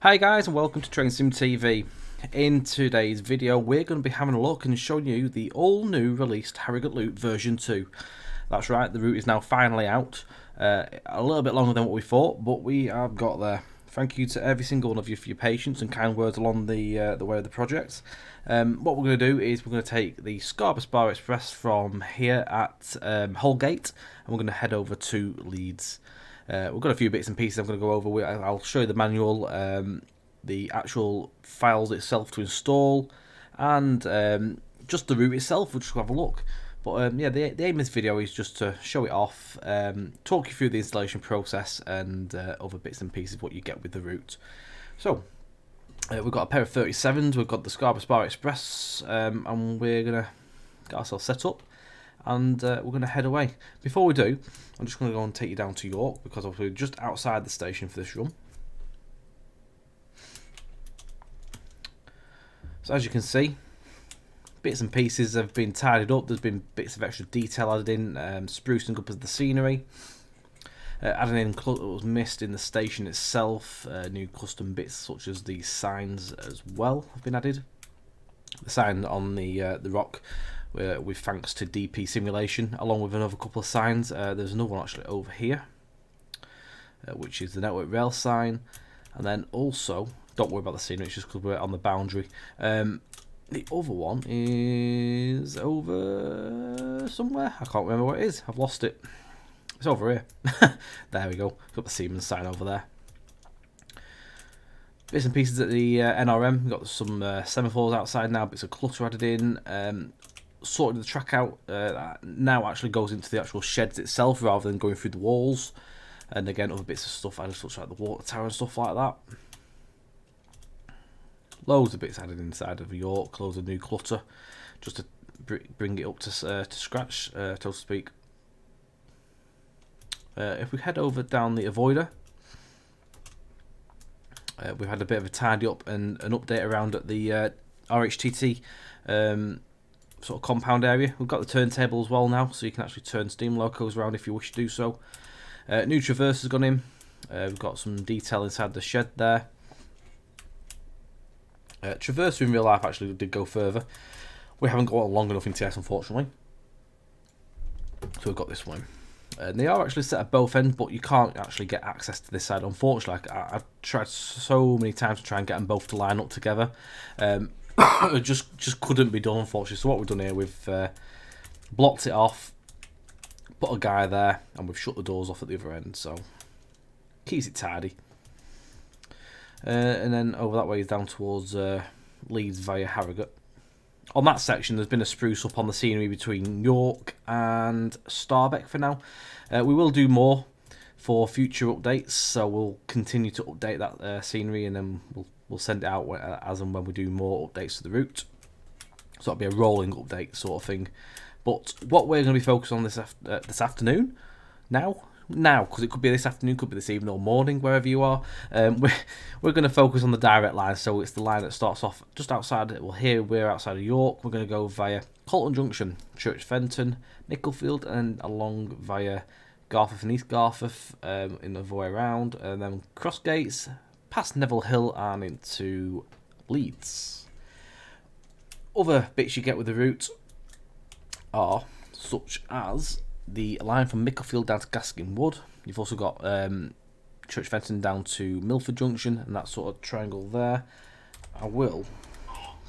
Hi guys and welcome to Train Sim TV. In today's video we're going to be having a look and showing you the all new released Harrogate Loop version 2. That's right, the route is now finally out. A little bit longer than what we thought, but we have got there. Thank you to every single one of you for your patience and kind words along the way of the project. What we're going to do is we're going to take the Scarborough Spa Express from here at Holgate and we're going to head over to Leeds. We've got a few bits and pieces I'm going to go over. I'll show you the manual, the actual files itself to install, and just the route itself. We'll just have a look. But yeah, the aim of this video is just to show it off, talk you through the installation process, and other bits and pieces what you get with the route. So we've got a pair of 37s. We've got the Scarborough Spa Express, and we're gonna get ourselves set up. And we're going to head away. Before we do, I'm just going to go and take you down to York, because we're just outside the station for this run. So as you can see, bits and pieces have been tidied up. There's been bits of extra detail added in, sprucing up as the scenery. Adding in what was missed in the station itself. New custom bits such as the signs as well have been added. The sign on the rock, with thanks to DP Simulation, along with another couple of signs. There's another one actually over here, which is the network rail sign, and then also, don't worry about the scenery, it's just because we're on the boundary. The other one is over somewhere. I can't remember what it is. I've lost it. It's over here. There we go. Got the Siemens sign over there. Bits and pieces at the NRM. We've got some semaphores outside now. Bits of clutter added in. Sorted the track out. That now actually goes into the actual sheds itself rather than going through the walls. And again, other bits of stuff added, such like the water tower and stuff like that. Loads of bits added inside of York. Loads of new clutter, just to bring it up to scratch, so to speak. If we head over down the avoider, we've had a bit of a tidy up and an update around at the RHTT sort of compound area. We've got the turntable as well now, so you can actually turn steam locos around if you wish to do so. New traverse has gone in. We've got some detail inside the shed there. Traverse in real life actually did go further. We haven't got one long enough in TS, unfortunately. So we've got this one. And they are actually set at both ends, but you can't actually get access to this side, unfortunately. I've tried so many times to try and get them both to line up together. It just couldn't be done, unfortunately. So what we've done here, we've blocked it off, put a guy there, and we've shut the doors off at the other end. So keeps it tidy. And then over that way is down towards Leeds via Harrogate. On that section, there's been a spruce up on the scenery between York and Starbeck for now. We will do more for future updates, so we'll continue to update that scenery, and then we'll send it out as and when we do more updates to the route. So that'll be a rolling update sort of thing. But what we're going to be focused on this afternoon, now, because it could be this afternoon, could be this evening or morning, wherever you are. We're going to focus on the direct line, so it's the line that starts off just outside. Well, here we're outside of York. We're going to go via Kotlin Junction, Church Fenton, Nicklefield, and along via Garforth and East Garforth, in the way around, and then cross gates, past Neville Hill, and into Leeds. Other bits you get with the route are such as the line from Nicklefield down to Gaskin Wood. You've also got Church Fenton down to Milford Junction, and that sort of triangle there. I will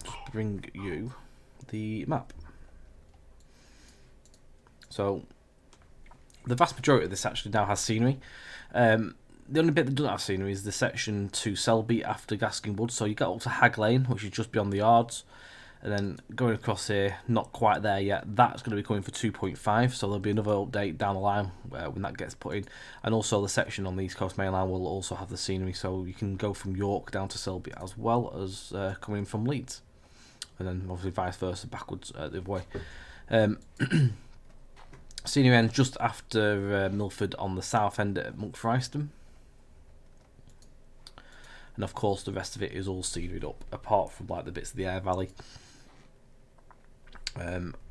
just bring you the map. So the vast majority of this actually now has scenery. The only bit that doesn't have scenery is the section to Selby after Gaskin Wood. So you get up to Hag Lane, which is just beyond the yards. And then going across here, not quite there yet. That's going to be coming for 2.5, so there'll be another update down the line when that gets put in. And also the section on the East Coast Main Line will also have the scenery, so you can go from York down to Selby as well as coming from Leeds. And then obviously vice versa, backwards the other way. Scenery ends just after Milford on the south end at Monkfryston. And of course the rest of it is all sceneried up, apart from like the bits of the Air Valley.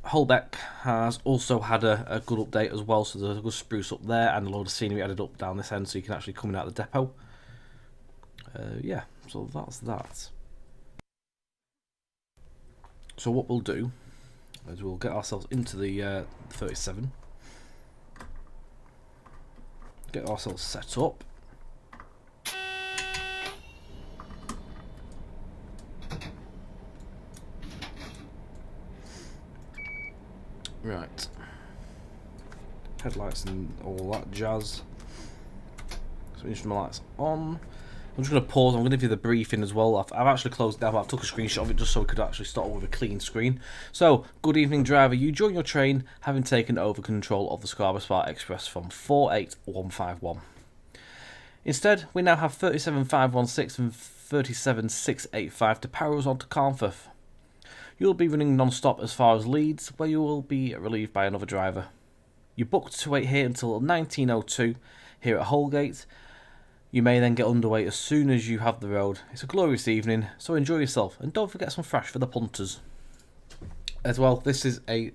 Holbeck has also had a good update as well, so there's a good spruce up there and a load of scenery added up down this end, so you can actually come in out of the depot. Yeah, So that's that. So what we'll do is we'll get ourselves into the 37. Get ourselves set up. Right. Headlights and all that jazz. So instrument lights on. I'm just going to pause. I'm going to give you the briefing as well. I've actually closed it down, but I've took a screenshot of it just so we could actually start with a clean screen. So, good evening, driver. You join your train having taken over control of the Scarborough Spa Express from 48151. Instead, we now have 37516 and 37685 to power us on to Carnforth. You will be running non-stop as far as Leeds, where you will be relieved by another driver. You're booked to wait here until 1902 here at Holgate. You may then get underway as soon as you have the road. It's a glorious evening, so enjoy yourself and don't forget some fresh for the punters. As well, this is a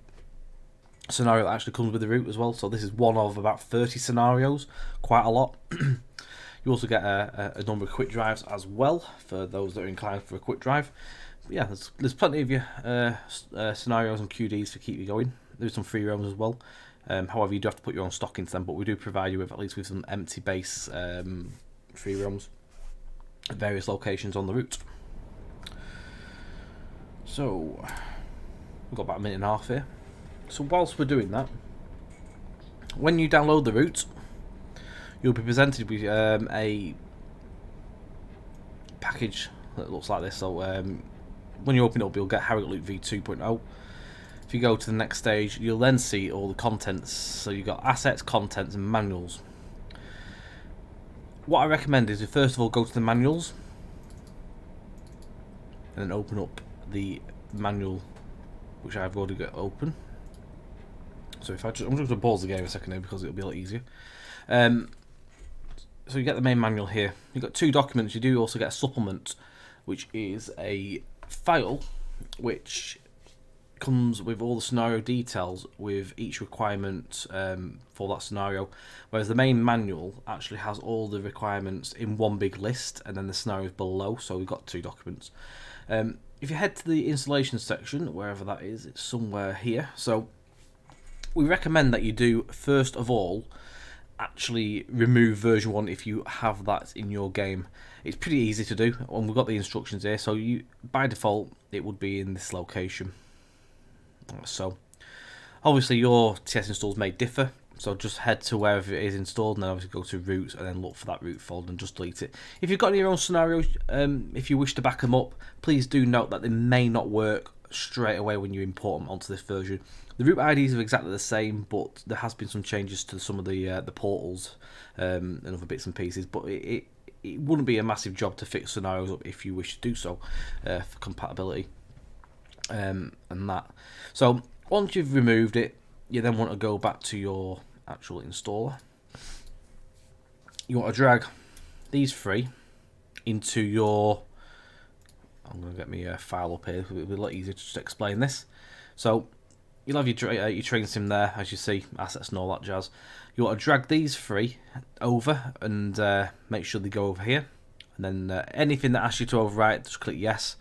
scenario that actually comes with the route as well, so this is one of about 30 scenarios, quite a lot. You also get a number of quick drives as well for those that are inclined for a quick drive. But yeah, there's plenty of your scenarios and QDs to keep you going. There's some free roams as well. However, you do have to put your own stock into them, but we do provide you with at least with some empty base free roams at various locations on the route. So we've got about a minute and a half here. So whilst we're doing that, when you download the route, you'll be presented with a package that looks like this. So when you open it up, you'll get Harrogate Loop V2.0. If you go to the next stage, you'll then see all the contents. So you've got assets, contents, and manuals. What I recommend is you first of all go to the manuals and then open up the manual, which I've already got open. So if I'm just going to pause the game a second here because it'll be a lot easier. So you get the main manual here. You've got two documents. You do also get a supplement, which is a file which comes with all the scenario details with each requirement for that scenario, whereas the main manual actually has all the requirements in one big list and then the scenarios below. So we've got two documents. If you head to the installation section, wherever that is, it's somewhere here. So we recommend that you do first of all actually remove version 1 if you have that in your game. It's pretty easy to do, and we've got the instructions here. So you, by default, it would be in this location. So obviously your TS installs may differ, so just head to wherever it is installed and then obviously go to root and then look for that root folder and just delete it. If you've got any of your own scenarios, if you wish to back them up, please do note that they may not work straight away when you import them onto this version. The root IDs are exactly the same, but there has been some changes to some of the portals and other bits and pieces, but it wouldn't be a massive job to fix scenarios up if you wish to do so for compatibility. And that. So once you've removed it, you then want to go back to your actual installer. You want to drag these three into your, I'm going to get my file up here, it'll be a lot easier to just explain this. So you'll have your train sim there, as you see, assets and all that jazz. You want to drag these three over and make sure they go over here, and then anything that asks you to overwrite, just click yes.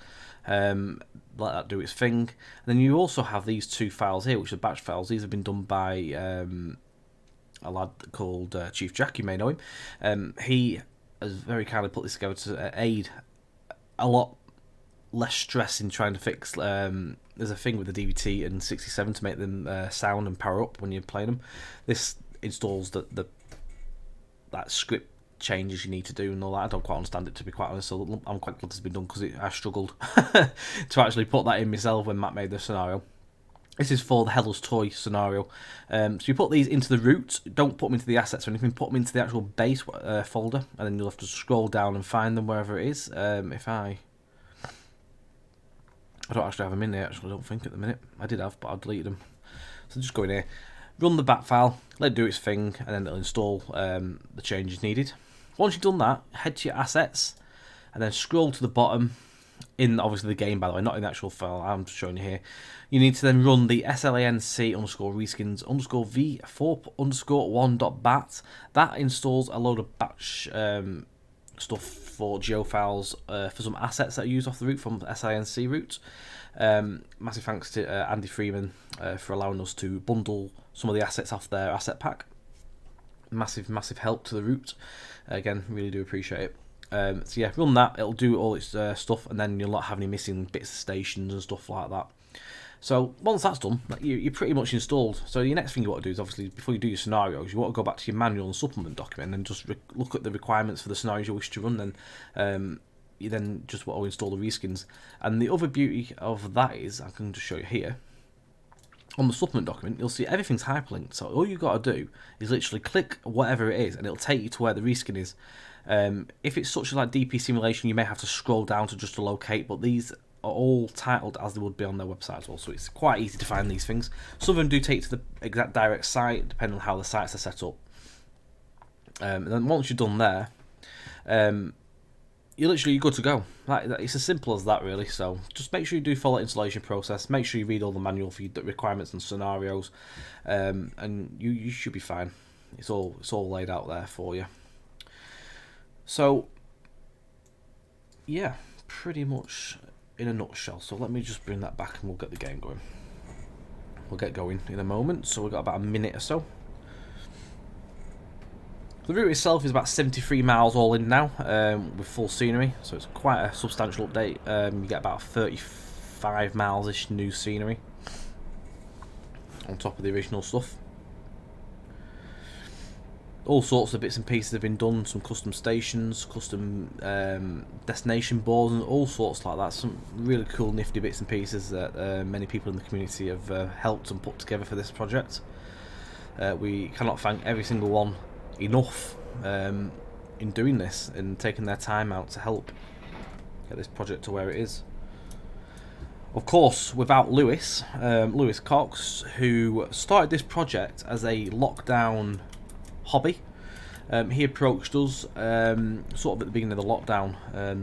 Let that do its thing. And then you also have these two files here, which are batch files. These have been done by a lad called Chief Jack. You may know him. He has very kindly put this together to aid a lot less stress in trying to fix. There's a thing with the DVT and 67 to make them sound and power up when you're playing them. This installs that script changes you need to do and all that. I don't quite understand it, to be quite honest, so I'm quite glad it's been done because I struggled to actually put that in myself when Matt made the scenario. This is for the Heller's Toy scenario. So you put these into the root, don't put them into the assets or anything, put them into the actual base folder, and then you'll have to scroll down and find them wherever it is. If I don't actually have them in there, actually, I don't think at the minute. I did have, but I deleted them. So just go in here, run the bat file, let it do its thing, and then it'll install the changes needed. Once you've done that, head to your assets, and then scroll to the bottom, in obviously the game, by the way, not in the actual file I'm showing you here. You need to then run the slanc_reskins_v4_1.bat. That installs a load of batch stuff for geofiles for some assets that are used off the route from SINC routes. Massive thanks to Andy Freeman for allowing us to bundle some of the assets off their asset pack. Massive help to the route. Again, really do appreciate it. So yeah, run that, it'll do all its stuff, and then you'll not have any missing bits of stations and stuff like that. So once that's done, you're pretty much installed. So your next thing you want to do is, obviously, before you do your scenarios, you want to go back to your manual and supplement document and just look at the requirements for the scenarios you wish to run. Then you then just want to install the reskins. And the other beauty of that is, I can just show you here, on the supplement document, you'll see everything's hyperlinked. So all you've got to do is literally click whatever it is, and it'll take you to where the reskin is. If it's such as like DP simulation, you may have to scroll down to locate, but these are all titled as they would be on their website as well, so it's quite easy to find these things. Some of them do take you to the exact direct site, depending on how the sites are set up. And then once you're done there, you're good to go. It's as simple as that, really. So just make sure you do follow the installation process. Make sure you read all the manual for your requirements and scenarios, and you should be fine. It's all laid out there for you. So yeah, pretty much in a nutshell. So let me just bring that back and we'll get the game going. We'll get going in a moment. So we've got about a minute or so. The route itself is about 73 miles all in now, with full scenery, so it's quite a substantial update. You get about 35 miles-ish new scenery on top of the original stuff. All sorts of bits and pieces have been done, some custom stations, custom destination boards, and all sorts like that. Some really cool, nifty bits and pieces that many people in the community have helped and put together for this project. We cannot thank every single one enough in doing this and taking their time out to help get this project to where it is. Of course, without Lewis Cox, who started this project as a lockdown hobby. He approached us sort of at the beginning of the lockdown,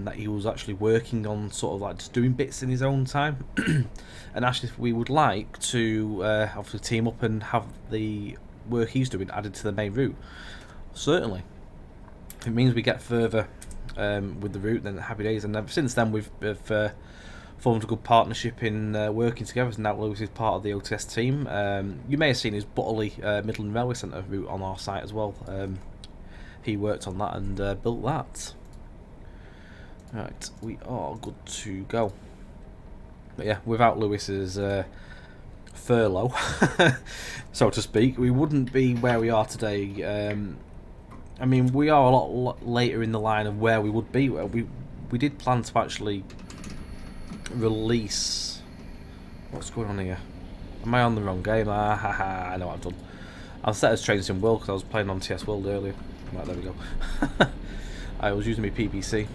that he was actually working on sort of like just doing bits in his own time and asked if we would like to obviously team up and have the work he's doing added to the main route. Certainly. It means we get further with the route, then happy days. And since then we've formed a good partnership in working together, and now Lewis is part of the OTS team. You may have seen his Butterley Midland Railway Centre route on our site as well. He worked on that and built that. Right, we are good to go. But yeah, without Lewis's furlough, so to speak, we wouldn't be where we are today. I mean, we are a lot later in the line of where we would be. We did plan to actually release... What's going on here? Am I on the wrong game? I know what I've done. I've set as Train Sim World because I was playing on TS World earlier. Right, there we go. I was using my PPC.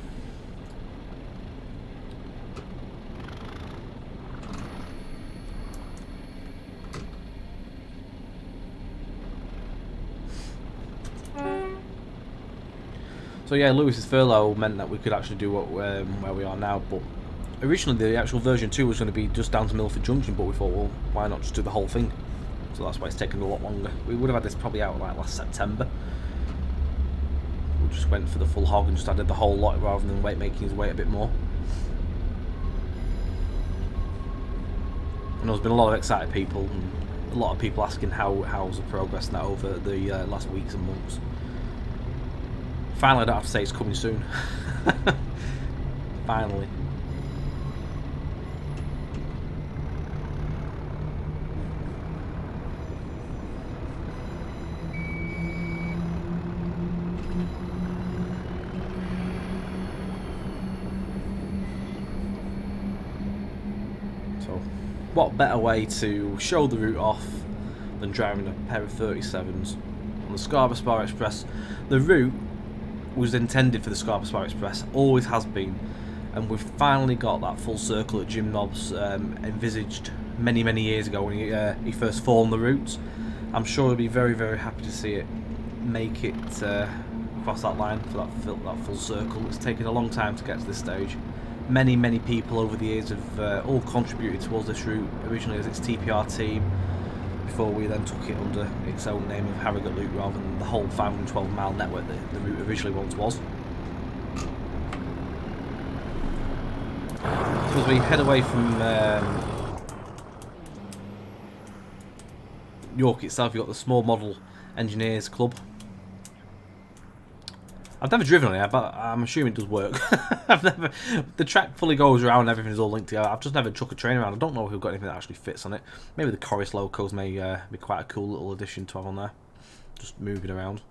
So yeah, Lewis's furlough meant that we could actually do where we are now, but originally the actual version 2 was going to be just down to Milford Junction, but we thought, well, why not just do the whole thing? So that's why it's taken a lot longer. We would have had this probably out like last September. We just went for the full hog and just added the whole lot rather than making his weight a bit more. And there's been a lot of excited people, and a lot of people asking how's the progress now over the last weeks and months. Finally, I don't have to say it's coming soon. Finally. So, what better way to show the route off than driving a pair of 37s on the Scarborough Spa Express. The route was intended for the Scarborough Spa Express, always has been, and we've finally got that full circle that Jim Nobbs envisaged many years ago when he first formed the route. I'm sure he'll be very happy to see it make it across that line for that full circle. It's taken a long time to get to this stage. Many people over the years have all contributed towards this route, originally as its TPR team, before we then took it under its own name of Harrogate Loop rather than the whole 512 mile network that the route originally once was. as we head away from York itself, you've got the Small Model Engineers Club. I've never driven on it, but I'm assuming it does work. The track fully goes around and everything's all linked together. I've just never chucked a train around. I don't know if we've got anything that actually fits on it. Maybe the chorus locos may be quite a cool little addition to have on there. Just moving around.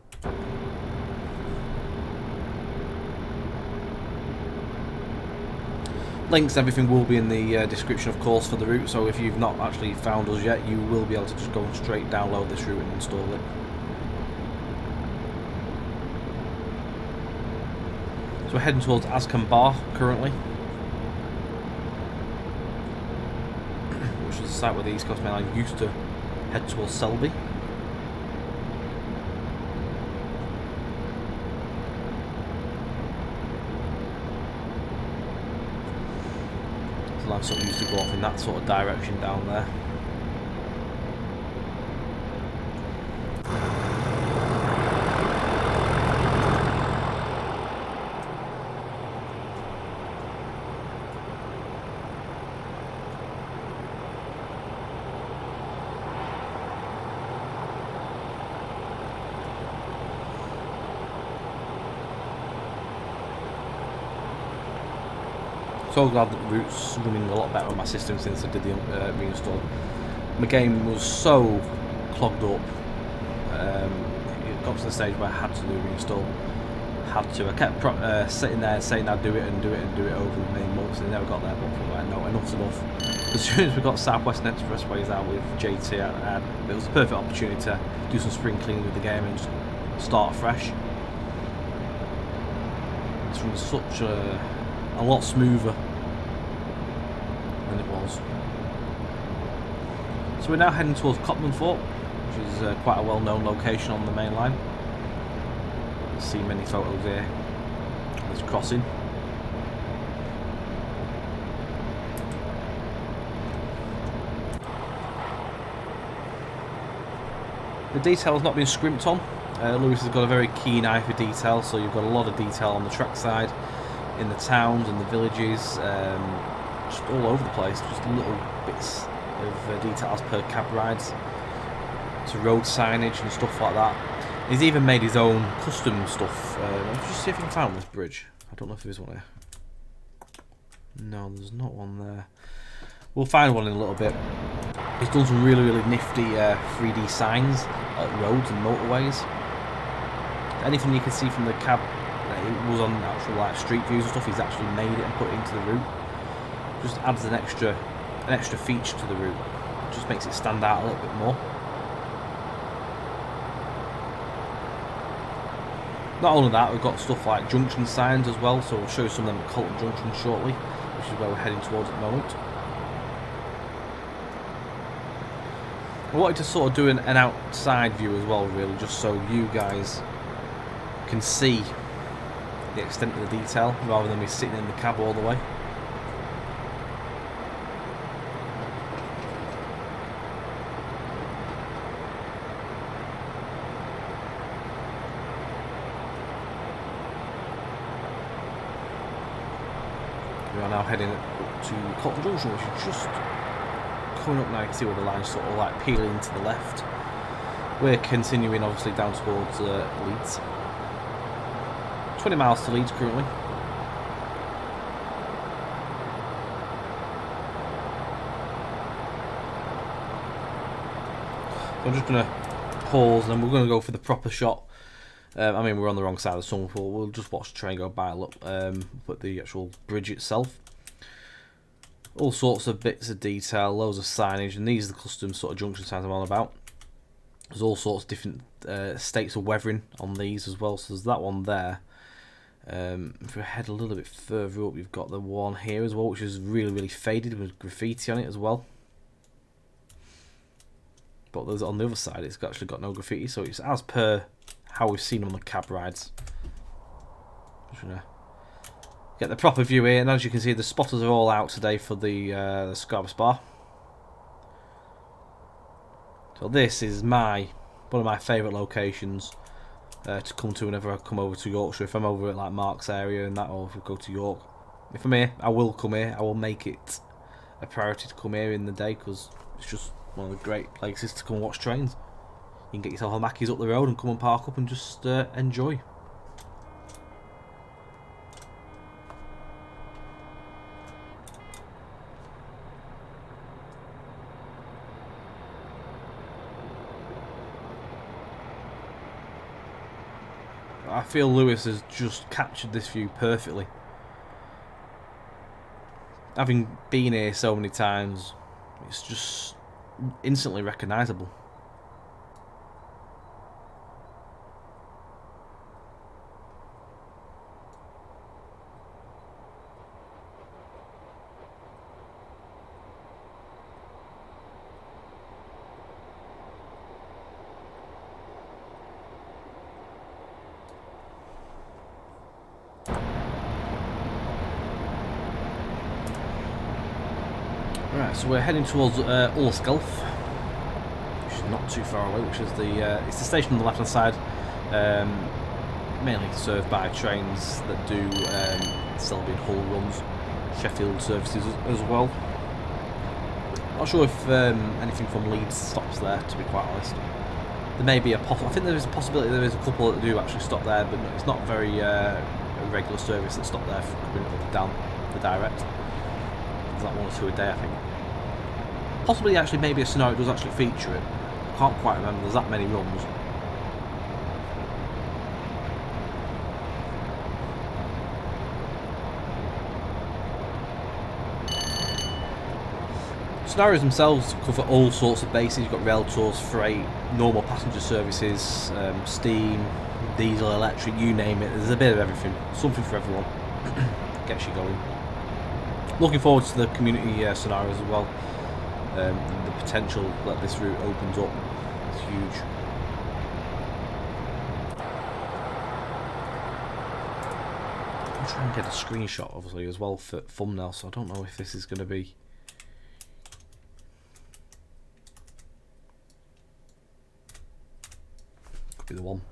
Links, everything will be in the description, of course, for the route. So if you've not actually found us yet, you will be able to just go and straight download this route and install it. So we're heading towards Askham Bar currently, which is the site where the East Coast Main Line used to head towards Selby. The line sort of used to go off in that sort of direction down there. So glad that the route's running a lot better on my system since I did the reinstall. My game was so clogged up. It got to the stage where I had to do a reinstall. I kept sitting there saying I'd do it and do it and do it over the many months, and I never got there. But I was like, no, enough's enough. As soon as we got South Western Expressways out with JT, it was a perfect opportunity to do some spring cleaning with the game and just start fresh. It's from such a lot smoother than it was. So we're now heading towards Kotlin Fork, which is quite a well-known location on the main line. You see many photos here of this crossing. The detail has not been scrimped on. Lewis has got a very keen eye for detail, so you've got a lot of detail on the track side, in the towns and the villages, just all over the place, just little bits of detail as per cab rides, to road signage and stuff like that. He's even made his own custom stuff. Let's just see if I can find this bridge. I don't know if there is one here. No, there's not one there. We'll find one in a little bit. He's done some really, really nifty 3D signs at roads and motorways. Anything you can see from the cab it was on actual like street views and stuff, he's actually made it and put it into the route. Just adds an extra feature to the route. Just makes it stand out a little bit more. Not only that, we've got stuff like Junction Signs as well, so we'll show you some of them at Kotlin Junction shortly, which is where we're heading towards at the moment. I wanted to sort of do an outside view as well, really, just so you guys can see the extent of the detail rather than me sitting in the cab all the way. We are now heading to Kotlin Junction, which is just coming up now. You can see where the line's sort of like peeling to the left. We're continuing obviously down towards Leeds. 20 miles to Leeds currently. So I'm just going to pause and then we're going to go for the proper shot. I mean, we're on the wrong side of the swimming pool. We'll just watch the train go by, look, but the actual bridge itself. All sorts of bits of detail, loads of signage, and these are the custom sort of junction signs I'm on about. There's all sorts of different states of weathering on these as well, so there's that one there. If we head a little bit further up, we've got the one here as well, which is really, really faded with graffiti on it as well. But there's on the other side, it's actually got no graffiti, so it's as per how we've seen on the cab rides. Just gonna get the proper view here, and as you can see, the spotters are all out today for the Scarborough Spa. So this is one of my favourite locations to come to whenever I come over to Yorkshire. If I'm over at like Mark's area and that, or if we go to York, if I'm here, I will come here. I will make it a priority to come here in the day, because it's just one of the great places to come and watch trains. You can get yourself a Mackey's up the road and come and park up and just enjoy. I feel Lewis has just captured this view perfectly. Having been here so many times, it's just instantly recognisable. Right, so we're heading towards Ullsgelf, which is not too far away. Which is it's the station on the left-hand side, mainly served by trains that do Selby and Hull runs, Sheffield services as well. Not sure if anything from Leeds stops there, to be quite honest. There may be I think there is a possibility there is a couple that do actually stop there, but it's not very a regular service that stop there coming down the direct. There's like 1 or 2 a day, I think. Possibly, actually, maybe a scenario does actually feature it. I can't quite remember. There's that many runs. Scenarios themselves cover all sorts of bases. You've got rail tours, freight, normal passenger services, steam, diesel, electric, you name it. There's a bit of everything. Something for everyone. Gets you going. Looking forward to the community scenarios as well. The potential that this route opens up is huge. I'm trying to get a screenshot, obviously, as well for thumbnail, so I don't know if this is going to be... Could be the one.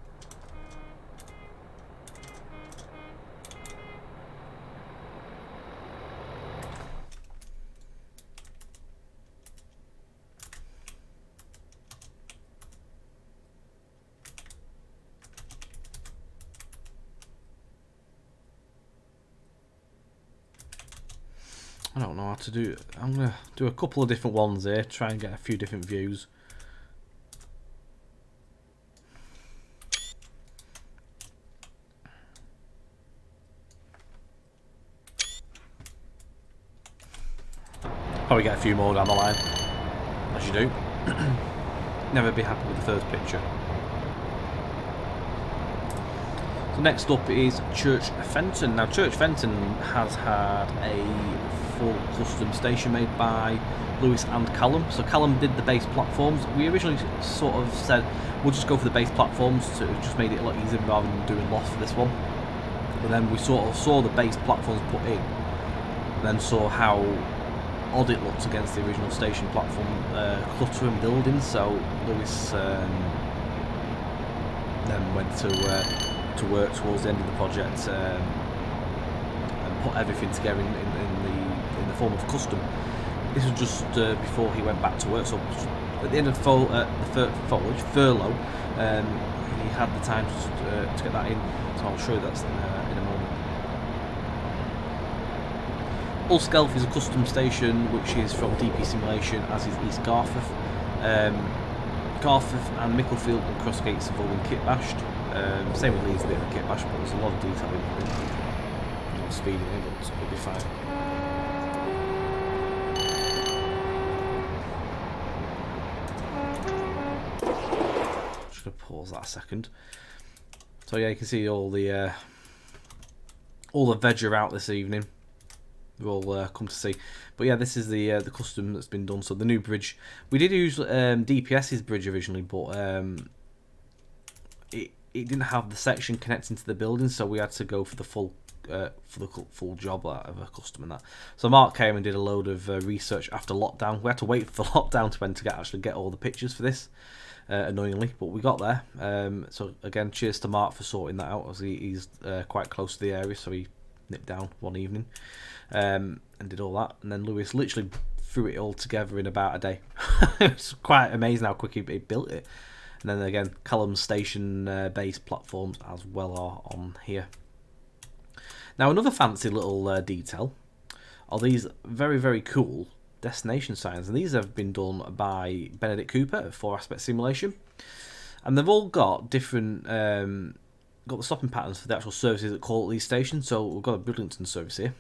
I don't know how to do it. I'm going to do a couple of different ones here, try and get a few different views. Probably get a few more down the line, as you do. Never be happy with the first picture. So next up is Church Fenton. Now Church Fenton has had a full custom station made by Lewis and Callum. So Callum did the base platforms. We originally sort of said we'll just go for the base platforms, so it just made it a lot easier rather than doing loft for this one. But then we sort of saw the base platforms put in, and then saw how odd it looked against the original station platform clutter and buildings. So Lewis then went to work towards the end of the project and put everything together in the form of custom. This was just before he went back to work, so at the end of the furlough, he had the time to get that in, so I'll show you that in a moment. Ullsgelf is a custom station which is from DP Simulation, as is East Garforth. Garforth and Micklefield and Crossgates have all been kit bashed. Same with Leeds, a bit of a kit bash, but there's a lot of detail in not speeding it, but it'll be fine. Just gonna pause that a second. So yeah, you can see all the veg are out this evening. We'll all come to see. But yeah, this is the custom that's been done. So the new bridge, we did use DPS's bridge originally, but it didn't have the section connecting to the building, so we had to go for the full job of a custom and that. So Mark came and did a load of research after lockdown. We had to wait for the lockdown to end to actually get all the pictures for this, annoyingly, but we got there. So again, cheers to Mark for sorting that out, as he's quite close to the area, so he nipped down one evening and did all that. And then Lewis literally threw it all together in about a day. It's quite amazing how quick he built it. And then again, Callum's station-based platforms as well are on here. Now another fancy little detail are these very, very cool destination signs, and these have been done by Benedict Cooper at 4-Aspect Simulation, and they've all got different got the stopping patterns for the actual services that call at these stations. So we've got a Bridlington service here,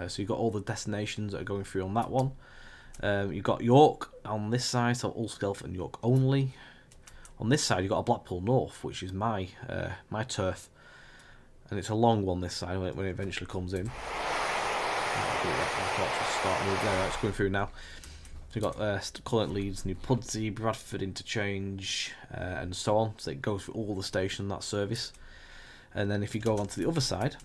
so you've got all the destinations that are going through on that one. You've got York on this side, so Ulskelf and York only. On this side you've got a Blackpool North, which is my my turf, and it's a long one this side when it eventually comes in. It's going through now. So you've got current Leeds, New Pudsey, Bradford interchange, and so on. So it goes through all the stations in that service. And then if you go onto the other side,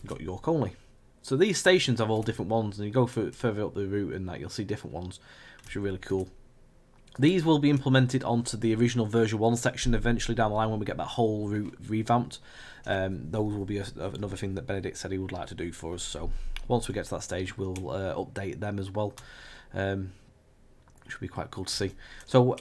you've got York only. So these stations have all different ones, and you go further up the route and that you'll see different ones, which are really cool. These will be implemented onto the original version 1 section eventually down the line when we get that whole route revamped. Those will be another thing that Benedict said he would like to do for us. So once we get to that stage, we'll update them as well, which will be quite cool to see. So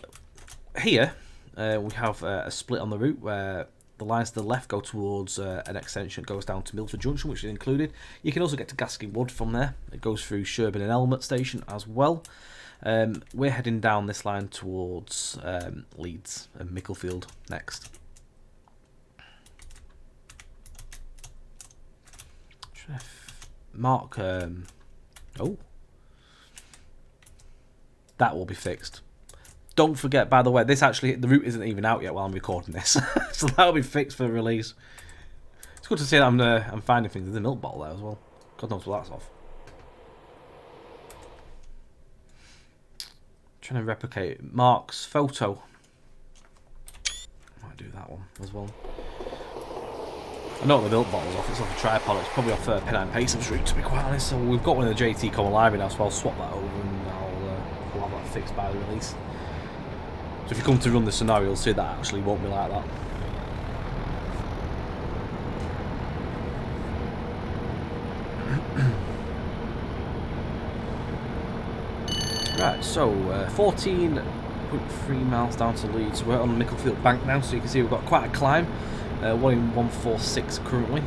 here we have a split on the route where the lines to the left go towards an extension that goes down to Milford Junction, which is included. You can also get to Gaskin Wood from there. It goes through Sherburn and Elmet station as well. We're heading down this line towards Leeds and Micklefield next. Should I mark? Oh, that will be fixed. Don't forget, by the way, the route isn't even out yet while I'm recording this, so that'll be fixed for release. It's good to see that I'm finding things. There's a milk bottle there as well. God knows what that's off. Trying to replicate Mark's photo. Might do that one as well. I know what the milk bottle's off. It's off a tripod. It's probably off Pennine Paceham's route, to be quite honest. So we've got one of the JT Common Library now, so I'll swap that over and we'll have that fixed by the release. So if you come to run the scenario, you'll see that actually won't be like that. Right, so 14.3 miles down to Leeds. We're on the Micklefield Bank now, so you can see we've got quite a climb. 1 in 146 currently.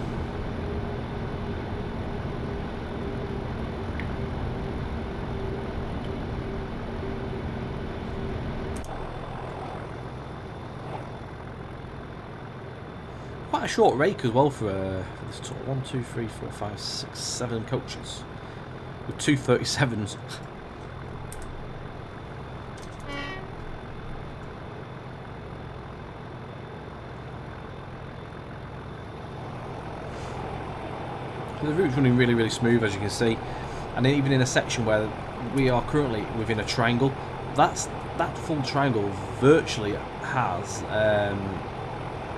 Quite a short rake as well for this tour. 1, 2, 3, 4, 5, 6, 7 coaches with 2 37s. The route's running really, really smooth, as you can see, and even in a section where we are currently within a triangle, that full triangle virtually has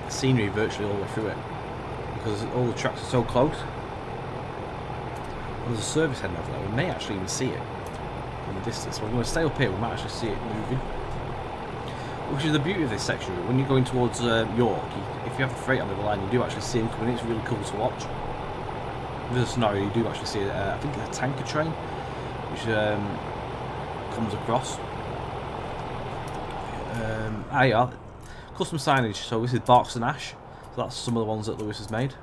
scenery virtually all the way through it, because all the tracks are so close. And there's a service heading over there. We may actually even see it in the distance. So we're going to stay up here. We might actually see it moving, which is the beauty of this section. When you're going towards York, if you have the freight on the other line, you do actually see them coming in. It's really cool to watch. There's a scenario you do actually see, I think it's a tanker train, which comes across. Yeah, custom signage. So this is Barks and Ash. So that's some of the ones that Lewis has made.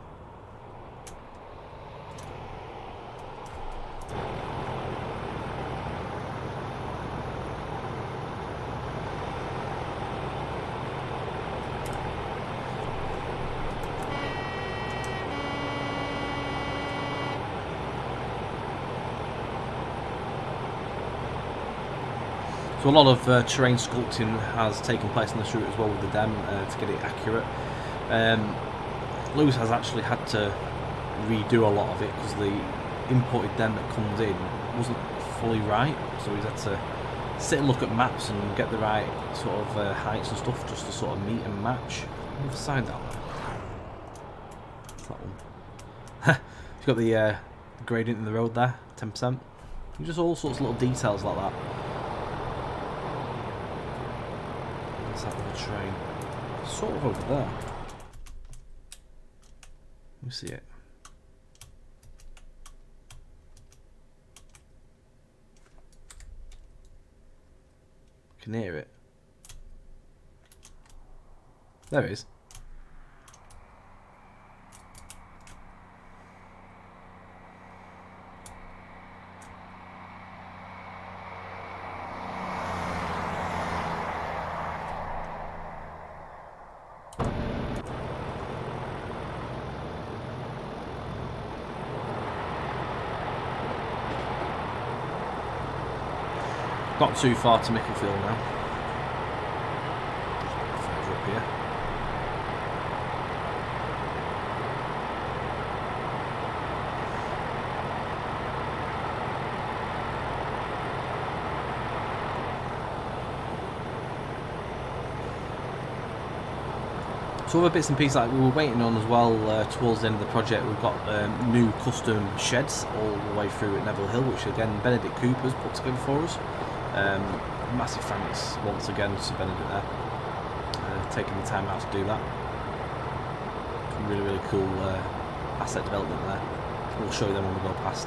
So a lot of terrain sculpting has taken place on this route as well with the dam to get it accurate. Lewis has actually had to redo a lot of it because the imported dam that comes in wasn't fully right, so he's had to sit and look at maps and get the right sort of heights and stuff just to sort of meet and match. What the sign down there? What's that one? He's got the gradient in the road there, 10%. Just all sorts of little details like that. Where's that little train? Sort of over there. Let me see it. I can hear it. There it is. Not too far to Micklefield now. Further up here. So other bits and pieces like we were waiting on as well towards the end of the project, we've got new custom sheds all the way through at Neville Hill, which again Benedict Cooper's put together for us. Massive thanks once again to Benedict there, taking the time out to do that. Really cool asset development there. We'll show you them when we go past.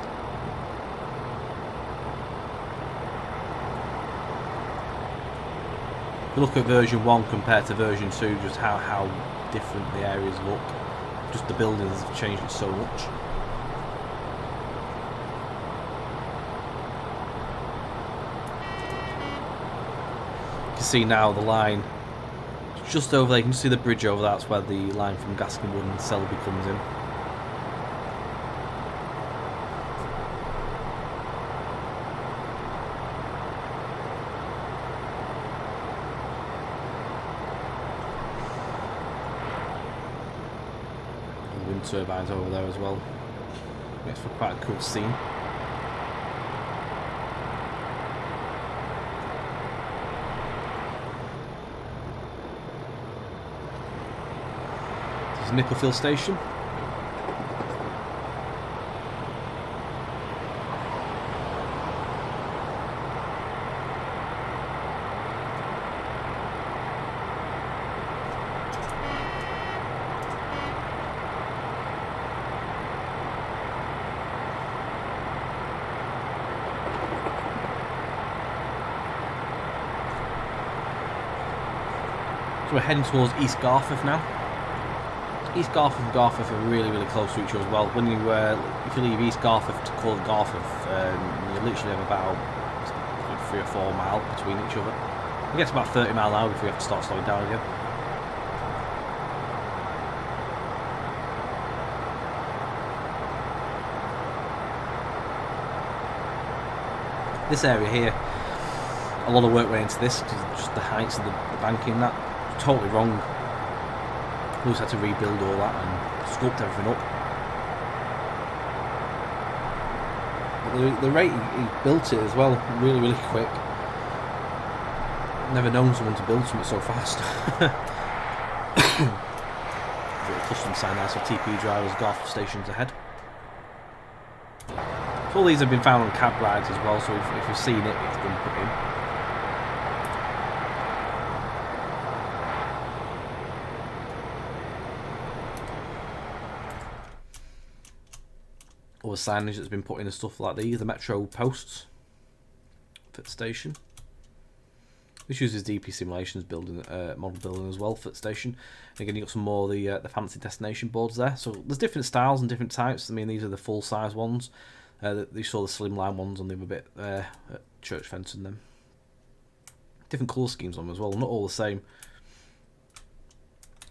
If you look at version 1 compared to version 2, just how different the areas look. Just the buildings have changed it so much. You can see now the line just over there. You can see the bridge over there. That's where the line from Gaskin Wood and Selby comes in. And wind turbines over there as well. Makes for quite a cool scene. Micklefield Station. So we're heading towards East Garforth now. East Garforth and Garforth are really close to each other as well. When you, if you leave East Garforth to call it Garforth, you literally have about 3 or 4 miles between each other. It gets about 30 miles an hour before you have to start slowing down again. This area here, a lot of work went into this because just the heights of the banking, that was totally wrong. We just had to rebuild all that and sculpt everything up. But the rate he built it as well, really quick. Never known someone to build something so fast. Custom sign there, so TP drivers, Garforth stations ahead. So all these have been found on cab rides as well, so if you've seen it, it's been put in. All the signage that's been put in and stuff like these, the metro posts for the station. This uses DP Simulations building, model building as well for the station. And again, you've got some more of the fancy destination boards there. So there's different styles and different types. I mean, these are the full size ones. You saw the slimline ones on the other bit there at Church Fenton. Them different colour schemes on them as well. Not all the same.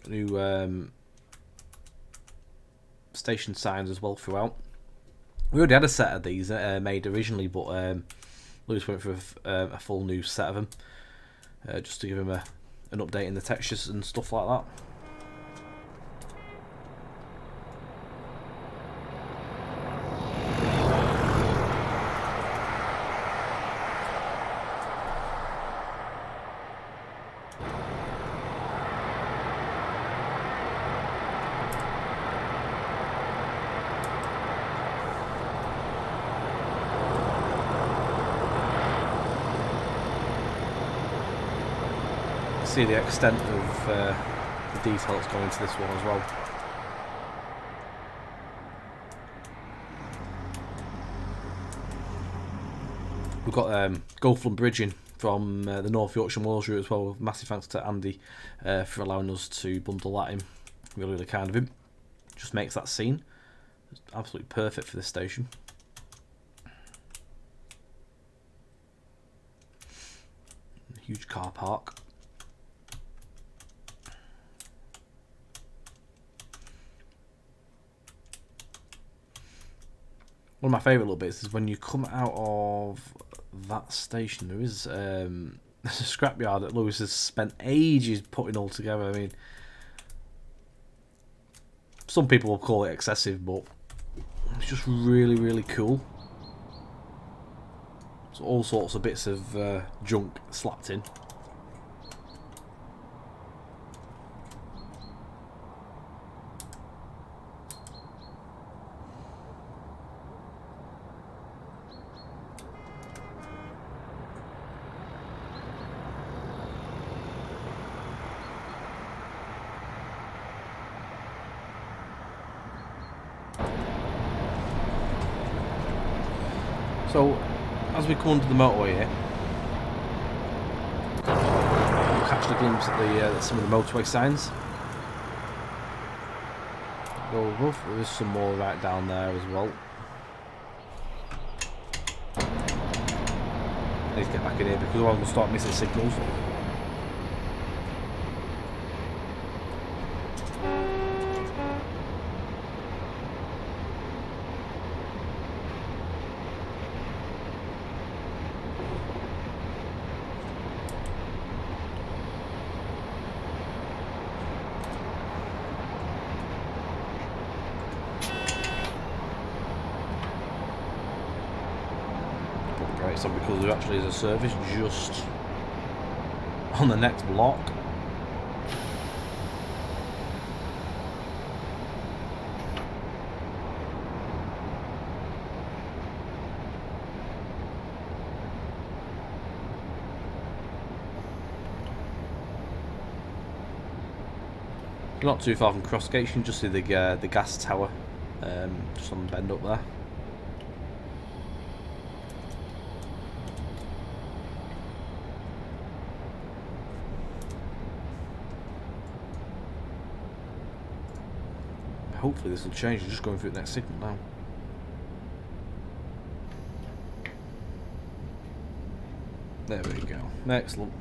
New station signs as well throughout. We already had a set of these made originally, but Lewis went for a full new set of them. Just to give him an update in the textures and stuff like that. See the extent of the detail that's going into this one as well. We've got Gulfland Bridging from the North Yorkshire Moors route as well. Massive thanks to Andy for allowing us to bundle that in. Really, really kind of him. Just makes that scene absolutely perfect for this station. Huge car park. One of my favourite little bits is when you come out of that station, there is there's a scrapyard that Lewis has spent ages putting all together. I mean, some people will call it excessive, but it's just really, really cool. So all sorts of bits of junk slapped in. So, as we come onto the motorway here, we'll catch a glimpse at some of the motorway signs. Go above, there is some more right down there as well. I need to get back in here because otherwise we'll start missing signals. So because there actually is a service just on the next block. Not too far from Crossgate, you can just see the gas tower just on the bend up there. Hopefully this will change. I'm just going through the next signal now. There we go. Excellent.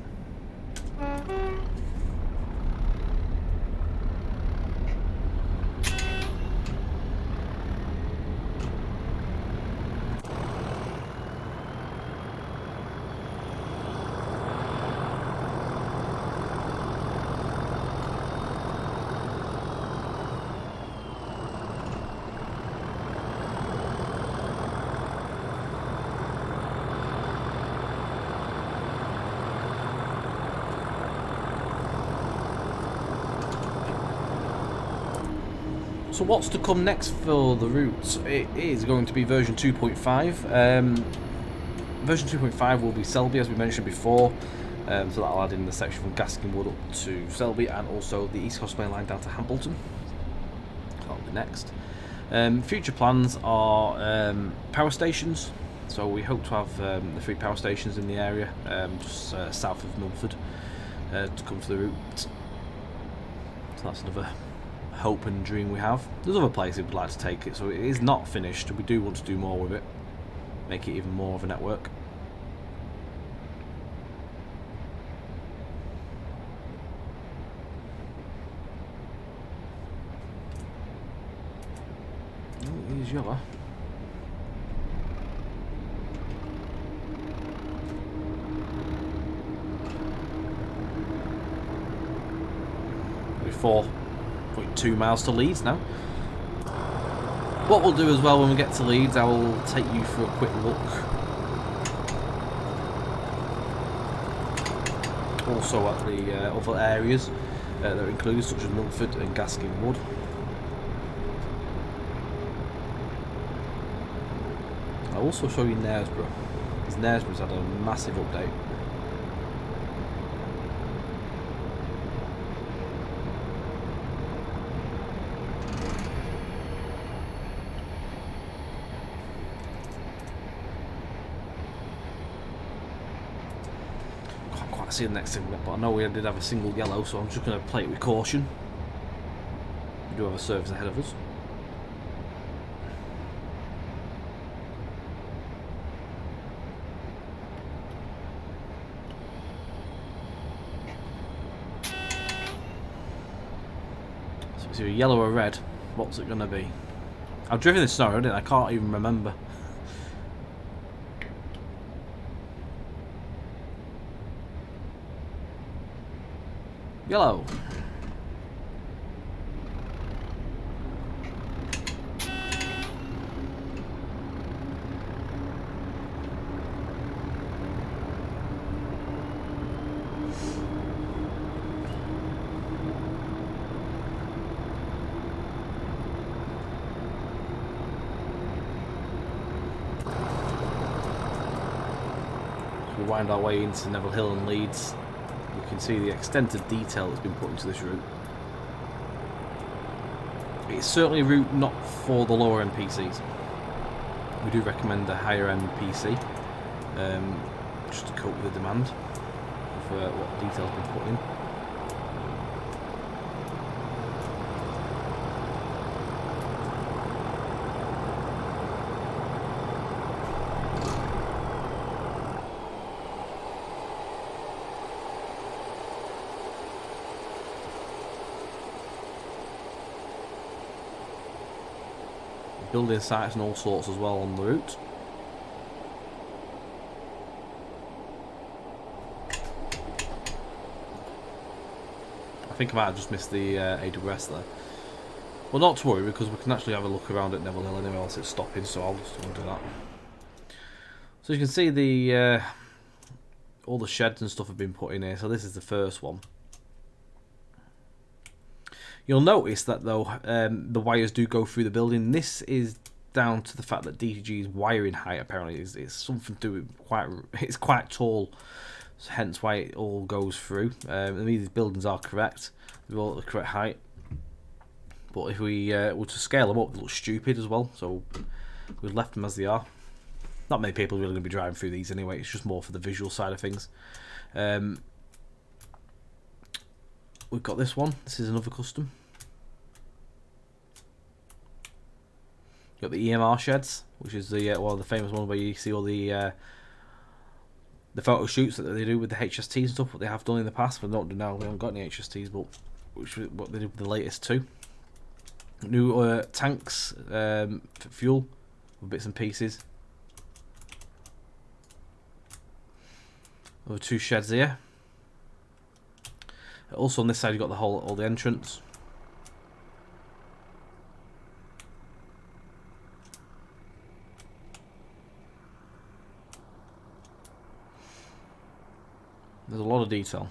So what's to come next for the route? It is going to be version 2.5. Version 2.5 will be Selby, as we mentioned before. So that'll add in the section from Gaskin Wood up to Selby, and also the East Coast Main Line down to Hambleton. That'll be next. Future plans are power stations. So we hope to have the 3 power stations in the area, just south of Milford, to come to the route. So that's another hope and dream we have. There's other places we'd like to take it, so it is not finished. We do want to do more with it, make it even more of a network. Oh, here's yellow. Before 0.2 miles to Leeds now. What we'll do as well when we get to Leeds, I will take you for a quick look also at the other areas that are included, such as Milford and Gaskin Wood. I'll also show you Knaresborough, because Knaresborough's had a massive update. see the next segment, but I know we did have a single yellow, so I'm just going to play it with caution. We do have a service ahead of us. So it's either yellow or red. What's it going to be? I've driven this snow, didn't I? I can't even remember. Yellow. We wind our way into Neville Hill and Leeds. You can see the extent of detail that's been put into this route. It's certainly a route not for the lower end PCs. We do recommend a higher end PC, just to cope with the demand of what detail's been put in. Building sites and all sorts as well on the route. I think I might have just missed the AWS there. Well, not to worry, because we can actually have a look around at Neville Hill anyway whilst it's stopping, so I'll just do that. So you can see the all the sheds and stuff have been put in here, so this is the first one. You'll notice that though the wires do go through the building. This is down to the fact that DTG's wiring height apparently is something to do with it's quite tall, so hence why it all goes through. These buildings are correct; they're all at the correct height. But if we were to scale them up, they look stupid as well. So we've left them as they are. Not many people are really going to be driving through these anyway. It's just more for the visual side of things. We've got this one. This is another custom. Got the Emr Sheds, which is the the famous one where you see all the photo shoots that they do with the HSTs and stuff. What they have done in the past, but not now. We haven't got any HSTs, but which is what they did with the latest two. New tanks for fuel with bits and pieces. Over two sheds here. Also on this side you've got all the entrance. There's a lot of detail.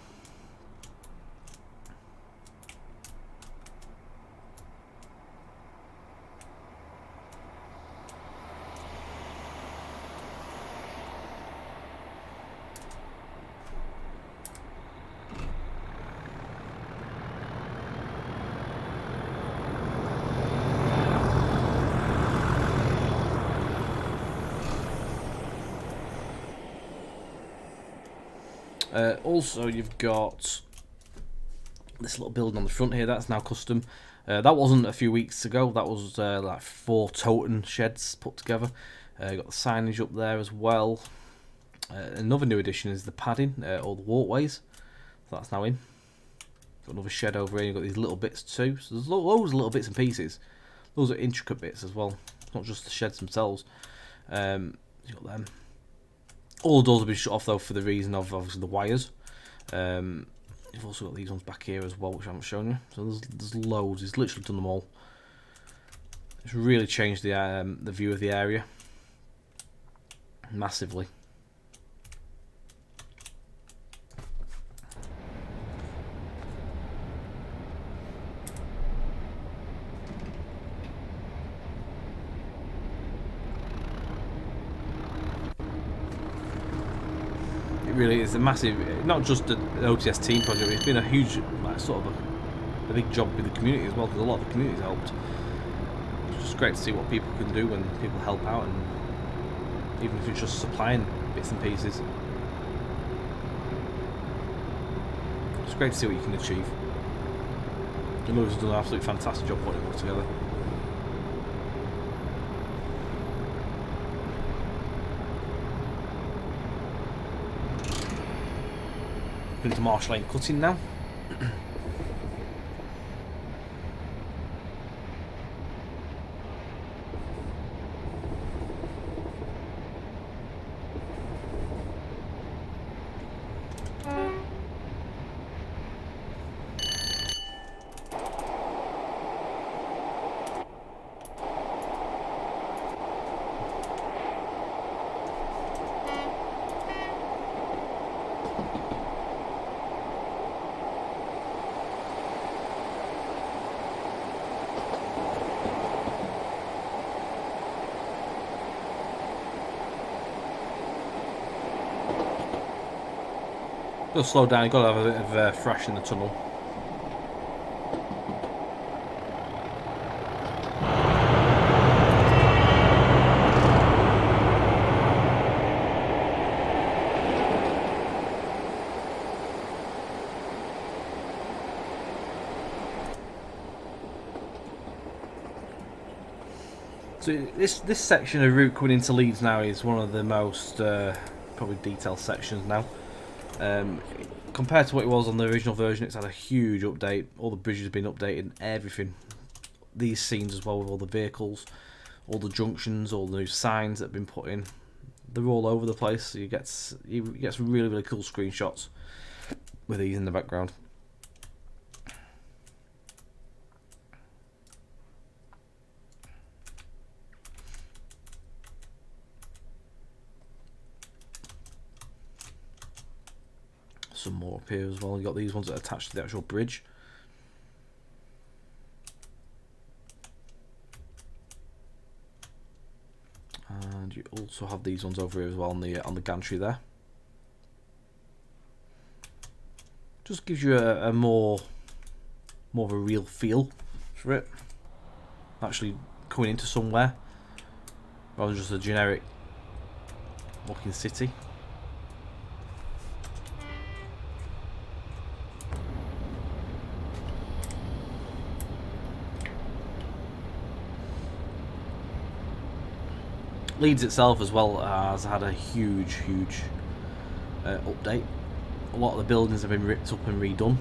Also, you've got this little building on the front here. That's now custom. That wasn't a few weeks ago. That was like 4 totem sheds put together. Got the signage up there as well. Another new addition is the padding, or the walkways. So that's now in. Got another shed over here. You've got these little bits too. So there's loads of little bits and pieces. Those are intricate bits as well. It's not just the sheds themselves. You've got them. All the doors have been shut off though for the reason of obviously the wires. You've also got these ones back here as well, which I haven't shown you. So there's loads. He's literally done them all. It's really changed the view of the area massively. Really is a massive, not just an OTS team project, it's been a huge, like, sort of a big job with the community as well, because a lot of the community's helped. It's just great to see what people can do when people help out, and even if it's just supplying bits and pieces. It's great to see what you can achieve. And Lewis has done an absolutely fantastic job putting it all together. Into Marsh Lane cutting now. It'll slow down, you've got to have a bit of fresh in the tunnel. So this section of route coming into Leeds now is one of the most probably detailed sections now. Compared to what it was on the original version, it's had a huge update. All the bridges have been updated, everything. These scenes as well with all the vehicles, all the junctions, all the new signs that have been put in. They're all over the place, so you get some really, really cool screenshots with these in the background. Some more up here as well. You've got these ones that are attached to the actual bridge. And you also have these ones over here as well on the gantry there. Just gives you a more of a real feel for it. Actually coming into somewhere rather than just a generic looking city. Leeds itself as well has had a huge update. A lot of the buildings have been ripped up and redone.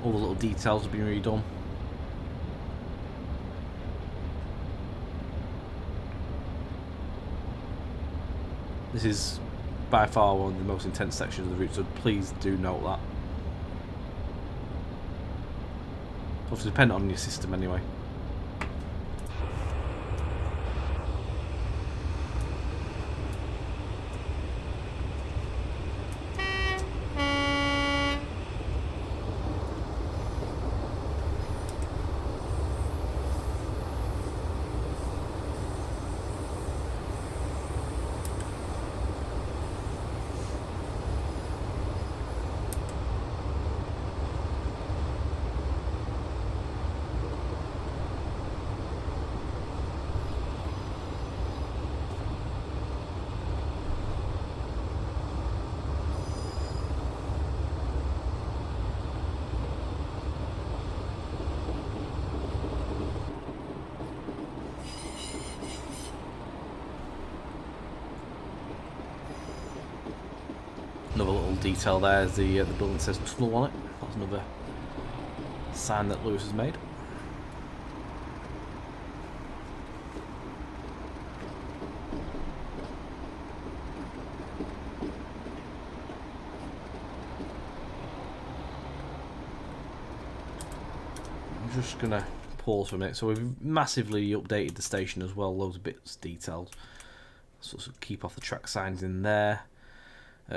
All the little details have been redone. This is by far one of the most intense sections of the route, so please do note that. Obviously depending on your system anyway. Another little detail there is the building that says tunnel on it. That's another sign that Lewis has made. I'm just gonna pause for a minute. So we've massively updated the station as well, loads of bits detailed. So keep off the track signs in there.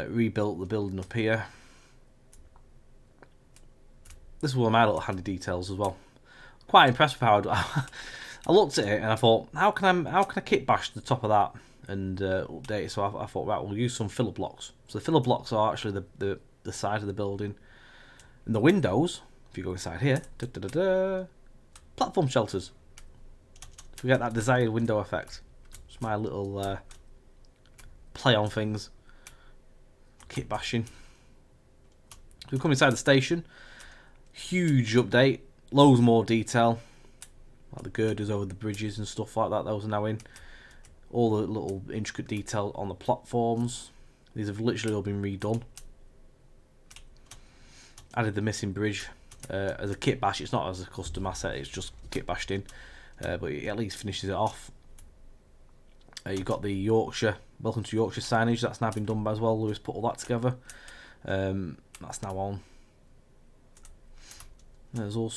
Rebuilt the building up here. This is one of my little handy details as well. Quite impressed with how I looked at it and I thought, how can I kit bash the top of that and update it? So I thought, right, we'll use some filler blocks. So the filler blocks are actually the side of the building, and the windows. If you go inside here, platform shelters. So we get that desired window effect. It's my little play on things. Kit bashing. So we come inside the station. Huge update. Loads more detail. Like the girders over the bridges and stuff like that. Those are now in. All the little intricate detail on the platforms. These have literally all been redone. Added the missing bridge as a kit bash. It's not as a custom asset, it's just kit bashed in. But it at least finishes it off. You've got the Yorkshire, Welcome to Yorkshire signage. That's now been done as well. Lewis put all that together. That's now on. There's all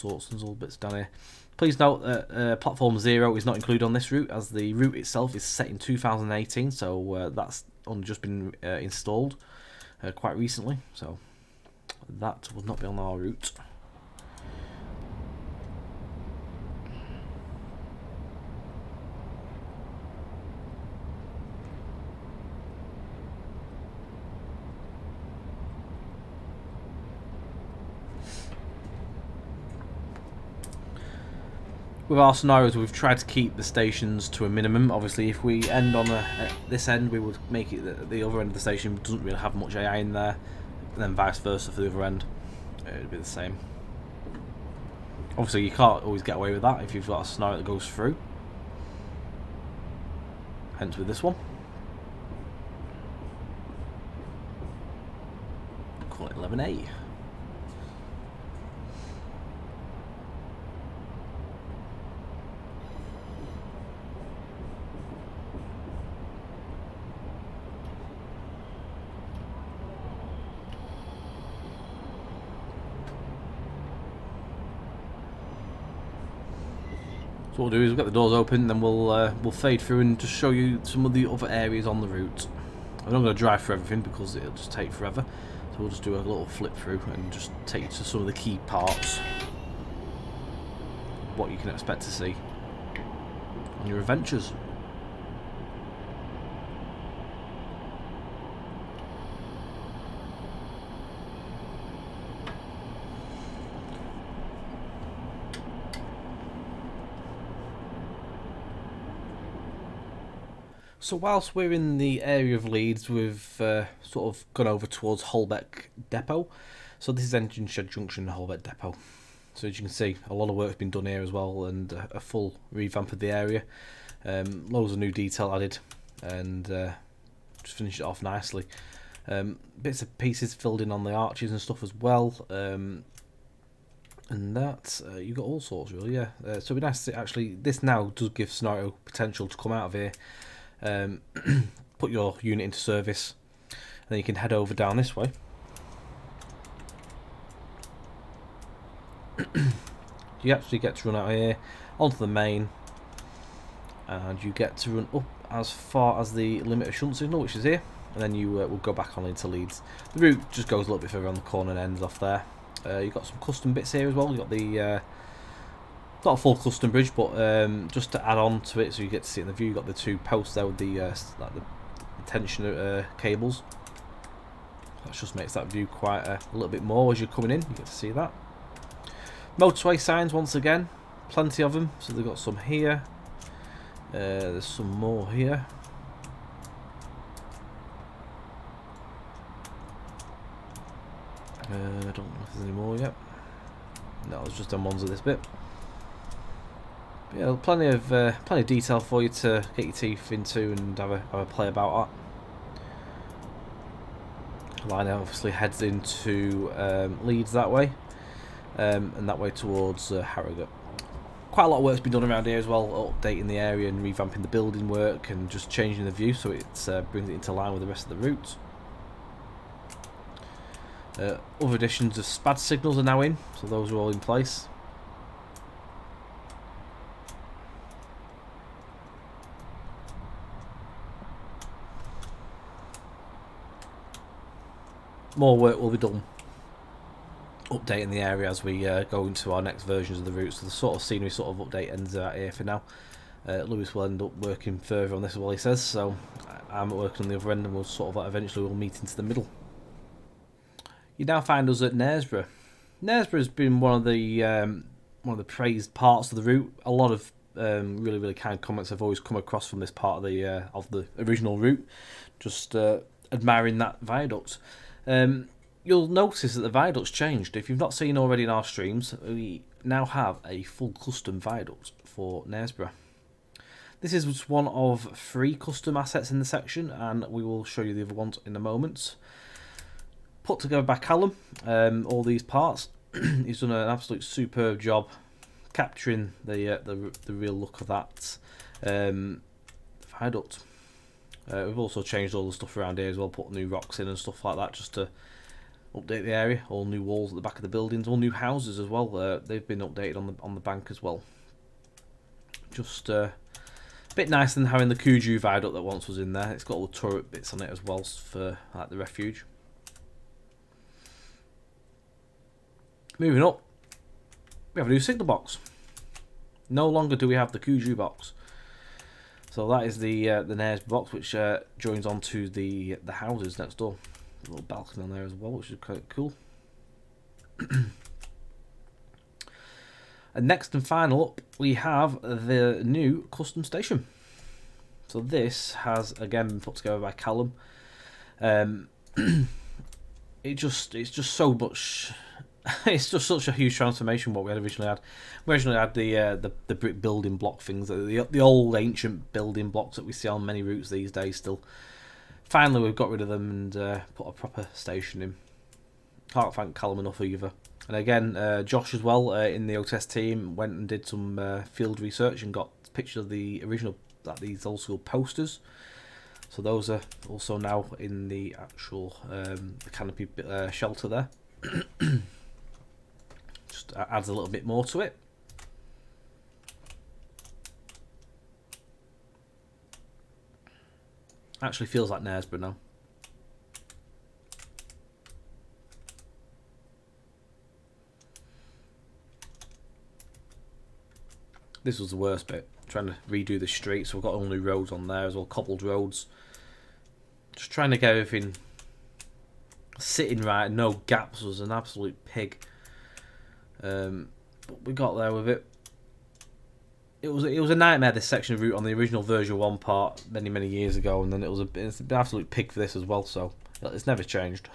bits down here. Please note that Platform 0 is not included on this route, as the route itself is set in 2018, so that's only just been installed quite recently, so that will not be on our route. With our scenarios, we've tried to keep the stations to a minimum. Obviously, if we end on this end, we would make it that the other end of the station doesn't really have much AI in there, and then vice versa for the other end. It would be the same. Obviously, you can't always get away with that if you've got a scenario that goes through. Hence with this one. Call it 11A. So what we'll do is we'll get the doors open, then we'll fade through and just show you some of the other areas on the route. I'm not going to drive through everything because it'll just take forever. So we'll just do a little flip through and just take you to some of the key parts. What you can expect to see on your adventures. So whilst we're in the area of Leeds, we've sort of gone over towards Holbeck Depot. So this is Engine Shed Junction, Holbeck Depot. So as you can see, a lot of work's been done here as well, and a full revamp of the area. Loads of new detail added, and just finished it off nicely. Bits of pieces filled in on the arches and stuff as well. And that, you've got all sorts really, yeah. So it'd be nice to see, actually, this now does give scenario potential to come out of here. Put your unit into service, and then you can head over down this way. You actually get to run out here onto the main, and you get to run up as far as the limit of shunt signal, which is here, and then you will go back on into Leeds. The route just goes a little bit further around the corner and ends off there. You've got some custom bits here as well. You've got the not a full custom bridge, but just to add on to it so you get to see it in the view, you've got the two posts there with the like the tension cables. That just makes that view quite a little bit more as you're coming in. You get to see that. Motorway signs once again, plenty of them. So they've got some here. There's some more here. I don't know if there's any more yet. No, there's just them ones at this bit. But yeah, plenty of detail for you to get your teeth into and have a play about that. Line obviously heads into Leeds that way, and that way towards Harrogate. Quite a lot of work's been done around here as well, updating the area and revamping the building work and just changing the view so it brings it into line with the rest of the route. Other additions of SPAD signals are now in, so those are all in place. More work will be done updating the area as we go into our next versions of the route, so the sort of scenery sort of update ends out here for now. Lewis will end up working further on this as well, he says, so I'm working on the other end, and we'll sort of eventually we'll meet into the middle. You now find us at Knaresborough. Knaresborough has been one of the praised parts of the route. A lot of really kind comments have always come across from this part of the original route, just admiring that viaduct. you'll notice that the viaduct's changed. If you've not seen already in our streams, we now have a full custom viaduct for Knaresborough. This is just one of 3 custom assets in the section, and we will show you the other ones in a moment. Put together by Callum, all these parts. He's done an absolute superb job capturing the real look of that viaduct. We've also changed all the stuff around here as well, put new rocks in and stuff like that just to update the area. All new walls at the back of the buildings, all new houses as well. They've been updated on the bank as well. Just a bit nicer than having the Kuju viaduct that once was in there. It's got all the turret bits on it as well for like the refuge. Moving up, we have a new signal box. No longer do we have the Kuju box. So that is the Knaresborough box, which joins onto the houses next door. A little balcony on there as well, which is quite cool. And next and final up, we have the new custom station. So this has again been put together by Callum. It's just so much. It's just such a huge transformation what we had originally had. We originally had the brick building block things, the old ancient building blocks that we see on many routes these days still. Finally we've got rid of them and put a proper station in. Can't thank Callum enough either. And again, Josh as well in the OTS team went and did some field research and got pictures of the original, like these old school posters. So those are also now in the actual the canopy shelter there. Just adds a little bit more to it. Actually feels like Knaresborough now. This was the worst bit, trying to redo the street, so we've got all new roads on there as well, cobbled roads. Just trying to get everything sitting right, no gaps, was an absolute pig. But we got there with it. It was a nightmare, this section of route on the original version 1 part many years ago, and then it's an absolute pig for this as well, so it's never changed.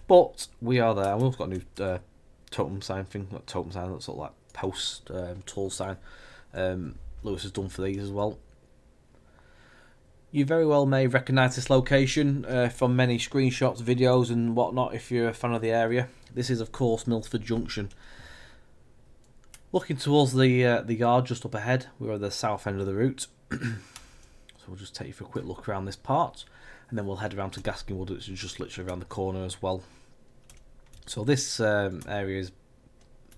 But we are there, and we've got a new totem sign thing, not totem sign, that's sort of like post tall sign. Lewis has done for these as well. You very well may recognise this location from many screenshots, videos and whatnot if you're a fan of the area. This is of course Milford Junction. Looking towards the yard just up ahead, we're at the south end of the route. So we'll just take you for a quick look around this part, and then we'll head around to Gaskin Wood, which is just literally around the corner as well. So this area has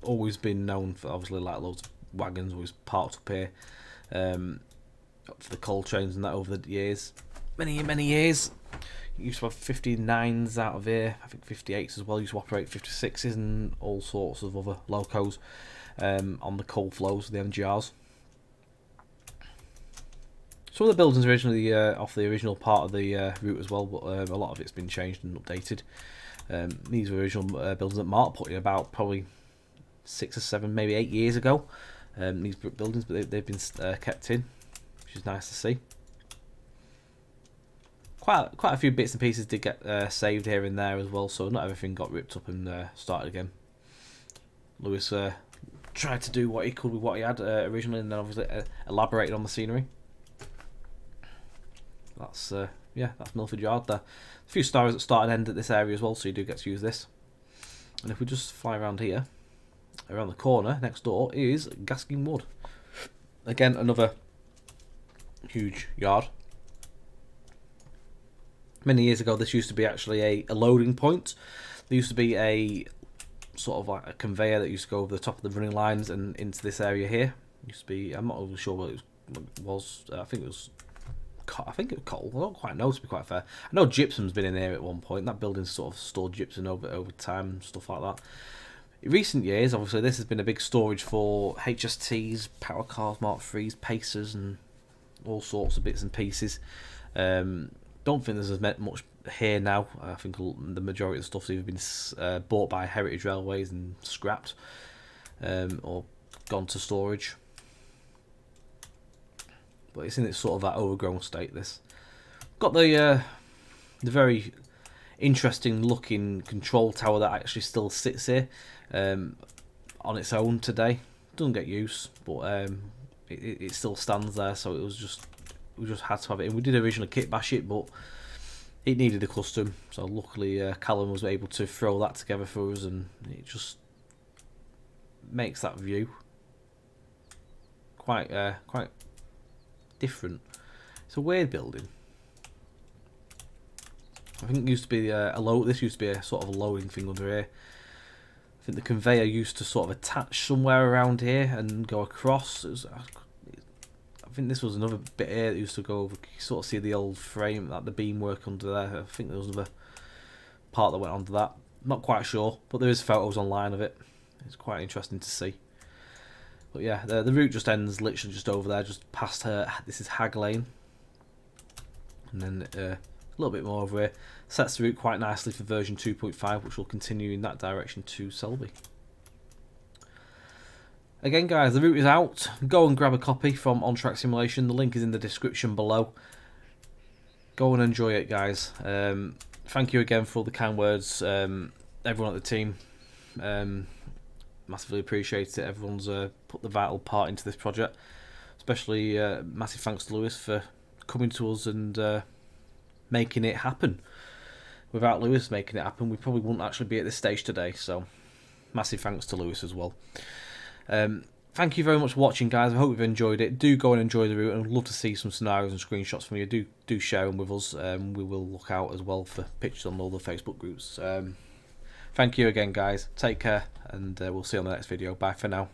always been known for obviously like loads of wagons always parked up here for the coal trains and that over the years. Many years. You used to have 59s out of here, I think 58s as well, used to operate 56s and all sorts of other locos on the coal flows, the MGRs. Some of the buildings originally off the original part of the route as well, but a lot of it's been changed and updated. These were original buildings that Mark put in about probably 6 or 7, maybe 8 years ago. These brick buildings, but they've been kept in, which is nice to see. Quite a few bits and pieces did get saved here and there as well, so not everything got ripped up and started again. Lewis tried to do what he could with what he had originally, and then obviously elaborated on the scenery. That's that's Milford Yard there. A few stars that start and end at this area as well, so you do get to use this. And if we just fly around here, around the corner next door is Gaskin Wood. Again, another huge yard. Many years ago, this used to be actually a loading point. There used to be a sort of like a conveyor that used to go over the top of the running lines and into this area here. It used to be, I'm not really sure what it was. I think it was coal. I don't quite know, to be quite fair. I know gypsum's been in here at one point. That building's sort of stored gypsum over time and stuff like that. In recent years, obviously, this has been a big storage for HSTs, power cars, Mark IIIs, Pacers, and all sorts of bits and pieces. Don't think there's as much here now. I think the majority of the stuff's either been bought by Heritage Railways and scrapped, or gone to storage. But it's in its sort of that overgrown state. This got the very interesting looking control tower that actually still sits here on its own today. Doesn't get use, but it still stands there, so we just had to have it. And we did originally kit bash it, but it needed a custom, so luckily Callum was able to throw that together for us, and it just makes that view quite different. It's a weird building. I think it used to be this used to be a sort of a loading thing under here. I think the conveyor used to sort of attach somewhere around here and go across. I think this was another bit here that used to go over. You sort of see the old frame, like the beam work under there. I think there was another part that went onto that. Not quite sure, but there is photos online of it. It's quite interesting to see. But yeah, the route just ends literally just over there, just past her. This is Hag Lane, and then a little bit more over here. Sets the route quite nicely for version 2.5, which will continue in that direction to Selby. Again, guys, the route is out. Go and grab a copy from On Track Simulation. The link is in the description below. Go and enjoy it, guys. Thank you again for all the kind words, everyone at the team. Massively appreciate it. Everyone's put the vital part into this project. Especially massive thanks to Lewis for coming to us and making it happen. Without Lewis making it happen, we probably wouldn't actually be at this stage today. So, massive thanks to Lewis as well. Thank you very much for watching, guys. I hope you've enjoyed it. Do go and enjoy the route, and I'd love to see some scenarios and screenshots from you. Do share them with us. We will look out as well for pictures on all the Facebook groups. Thank you again, guys. Take care, and we'll see you on the next video. Bye for now.